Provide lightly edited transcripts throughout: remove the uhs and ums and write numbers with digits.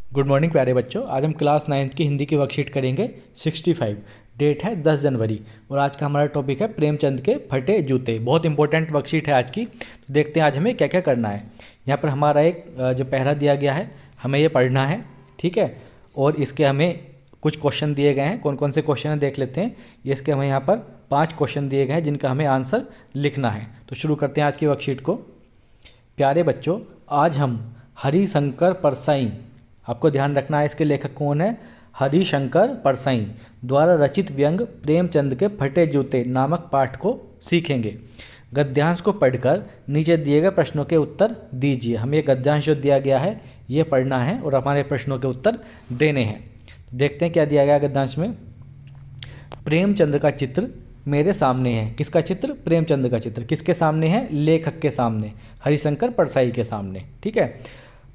Good morning प्यारे बच्चों। आज हम क्लास 9th की हिंदी की वर्कशीट करेंगे 65। डेट है 10 जनवरी और आज का हमारा टॉपिक है प्रेमचंद के फटे जूते। बहुत इंपॉर्टेंट वर्कशीट है आज की। तो देखते हैं आज हमें क्या क्या करना है। यहाँ पर हमारा एक जो पहरा दिया गया है हमें ये पढ़ना है, ठीक है। और इसके हमें कुछ क्वेश्चन दिए गए हैं। कौन कौन से क्वेश्चन हैं देख लेते हैं। इसके हमें यहाँ पर 5 क्वेश्चन दिए गए हैं जिनका हमें आंसर लिखना है। तो शुरू करते हैं आज की वर्कशीट को। प्यारे बच्चों, आज हम हरिशंकर परसाई, आपको ध्यान रखना है इसके लेखक कौन है, हरिशंकर परसाई द्वारा रचित व्यंग प्रेमचंद के फटे जूते नामक पाठ को सीखेंगे। गद्यांश को पढ़कर नीचे दिए गए प्रश्नों के उत्तर दीजिए। हमें ये गद्यांश जो दिया गया है ये पढ़ना है और हमारे प्रश्नों के उत्तर देने हैं। देखते हैं क्या दिया गया गद्यांश में। प्रेमचंद का चित्र मेरे सामने है। किसका चित्र? प्रेमचंद का चित्र। किसके सामने है? लेखक के सामने, हरिशंकर परसाई के सामने, ठीक है।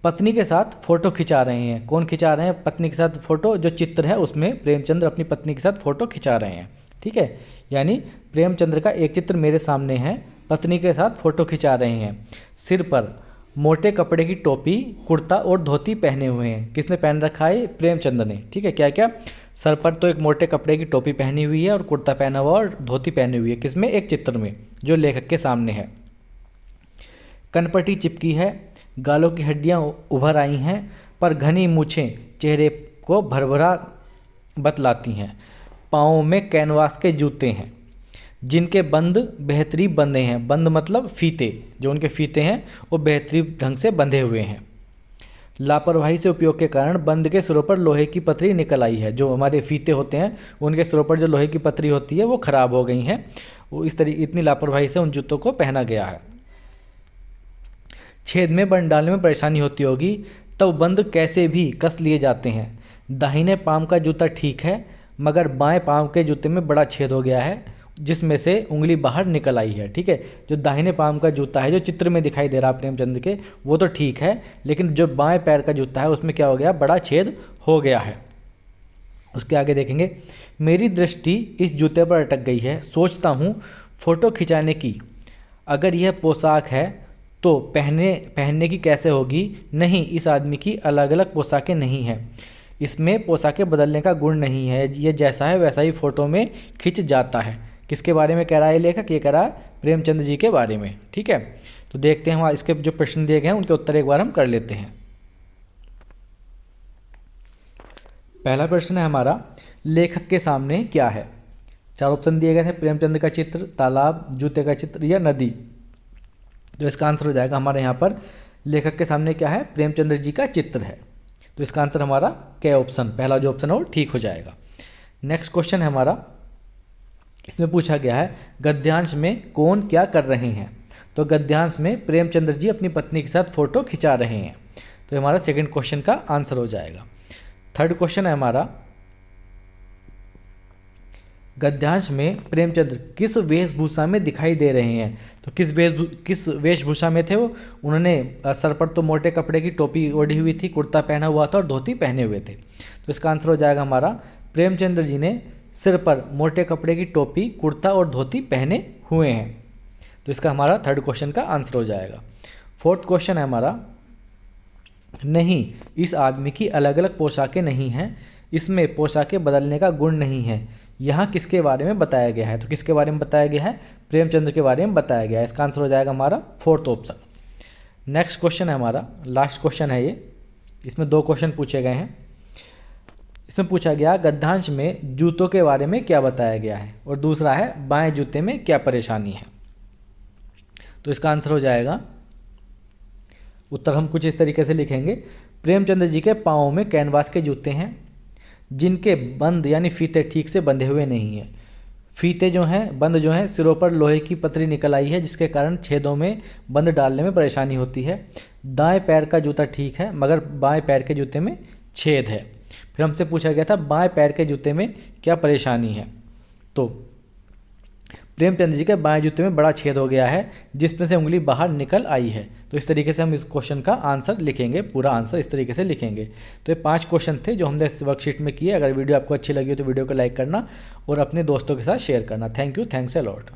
पत्नी के साथ फोटो खिंचा रहे हैं। कौन खिंचा रहे हैं पत्नी के साथ फोटो? जो चित्र है उसमें प्रेमचंद्र अपनी पत्नी के साथ फोटो खिंचा रहे हैं, ठीक है। यानी प्रेमचंद्र का एक चित्र मेरे सामने है, पत्नी के साथ फोटो खिंचा रहे हैं। सिर पर मोटे कपड़े की टोपी, कुर्ता और धोती पहने हुए हैं। किसने पहन रखा है? प्रेमचंद्र ने, ठीक है। क्या क्या? सर पर तो एक मोटे कपड़े की टोपी पहनी हुई है और कुर्ता पहना हुआ और धोती पहनी हुई है। किसमें? एक चित्र में जो लेखक के सामने है। कनपटी चिपकी है, गालों की हड्डियां उभर आई हैं, पर घनी मूछें चेहरे को भरभरा बतलाती हैं। पाँवों में कैनवास के जूते हैं जिनके बंद बेहतरीन बंधे हैं। बंद मतलब फीते, जो उनके फीते हैं वो बेहतरीन ढंग से बंधे हुए हैं। लापरवाही से उपयोग के कारण बंद के सिरों पर लोहे की पतरी निकल आई है। जो हमारे फीते होते हैं उनके सिरों पर जो लोहे की पतरी होती है वो खराब हो गई हैं। वो इतनी लापरवाही से उन जूतों को पहना गया है। छेद में बंद डालने में परेशानी होती होगी, तब बंद कैसे भी कस लिए जाते हैं। दाहिने पांव का जूता ठीक है, मगर बाएं पांव के जूते में बड़ा छेद हो गया है जिसमें से उंगली बाहर निकल आई है, ठीक है। जो दाहिने पांव का जूता है जो चित्र में दिखाई दे रहा है प्रेमचंद के, वो तो ठीक है, लेकिन जो बाएं पैर का जूता है उसमें क्या हो गया? बड़ा छेद हो गया है। उसके आगे देखेंगे। मेरी दृष्टि इस जूते पर अटक गई है। सोचता हूँ फोटो खिंचाने की अगर यह पोशाक है तो पहनने की कैसे होगी? नहीं, इस आदमी की अलग अलग पोशाकें नहीं हैं। इसमें पोशाकें बदलने का गुण नहीं है। ये जैसा है वैसा ही फ़ोटो में खिंच जाता है। किसके बारे में कह रहा है लेखक? ये कह रहा है प्रेमचंद जी के बारे में, ठीक है। तो देखते हैं वहाँ इसके जो प्रश्न दिए गए हैं उनके उत्तर एक बार हम कर लेते हैं। पहला प्रश्न है हमारा, लेखक के सामने क्या है? 4 ऑप्शन दिए गए थे। प्रेमचंद का चित्र, तालाब, जूते का चित्र या नदी। तो इसका आंसर हो जाएगा हमारे यहाँ पर लेखक के सामने क्या है? प्रेमचंद्र जी का चित्र है। तो इसका आंसर हमारा क्या ऑप्शन, पहला जो ऑप्शन है वो ठीक हो जाएगा। नेक्स्ट क्वेश्चन है हमारा, इसमें पूछा गया है गद्यांश में कौन क्या कर रहे हैं। तो गद्यांश में प्रेमचंद्र जी अपनी पत्नी के साथ फोटो खिंचा रहे हैं। तो हमारा सेकंड क्वेश्चन का आंसर हो जाएगा। थर्ड क्वेश्चन है हमारा, गद्यांश में प्रेमचंद्र किस वेशभूषा में दिखाई दे रहे हैं। तो किस वेशभूषा में थे वो? उन्होंने सर पर तो मोटे कपड़े की टोपी ओढ़ी हुई थी, कुर्ता पहना हुआ था और धोती पहने हुए थे। तो इसका आंसर हो जाएगा हमारा प्रेमचंद्र जी ने सिर पर मोटे कपड़े की टोपी, कुर्ता और धोती पहने हुए हैं। तो इसका हमारा थर्ड क्वेश्चन का आंसर हो जाएगा। फोर्थ क्वेश्चन है हमारा, नहीं, इस आदमी की अलग अलग पोशाकें नहीं हैं, इसमें पोशाकें बदलने का गुण नहीं है। यहाँ किसके बारे में बताया गया है? तो किसके बारे में बताया गया है? प्रेमचंद्र के बारे में बताया गया है। इसका आंसर हो जाएगा हमारा फोर्थ ऑप्शन। नेक्स्ट क्वेश्चन है हमारा, लास्ट क्वेश्चन है ये। इसमें 2 क्वेश्चन पूछे गए हैं। इसमें पूछा गया गद्यांश में जूतों के बारे में क्या बताया गया है, और दूसरा है बाएं जूते में क्या परेशानी है। तो इसका आंसर हो जाएगा, उत्तर हम कुछ इस तरीके से लिखेंगे। प्रेमचंद्र जी के पाँवों में कैनवास के जूते हैं जिनके बंद यानी फीते ठीक से बंधे हुए नहीं हैं। फीते जो हैं, बंद जो हैं, सिरों पर लोहे की पतरी निकल आई है जिसके कारण छेदों में बंद डालने में परेशानी होती है। दाएं पैर का जूता ठीक है, मगर बाएं पैर के जूते में छेद है। फिर हमसे पूछा गया था बाएं पैर के जूते में क्या परेशानी है। तो प्रेमचंद्र जी के बाएं जूते में बड़ा छेद हो गया है जिसमें से उंगली बाहर निकल आई है। तो इस तरीके से हम इस क्वेश्चन का आंसर लिखेंगे, पूरा आंसर इस तरीके से लिखेंगे। तो ये 5 क्वेश्चन थे जो हमने इस वर्कशीट में किए। अगर वीडियो आपको अच्छी लगी हो तो वीडियो को लाइक करना और अपने दोस्तों के साथ शेयर करना। Thank you, thanks a lot.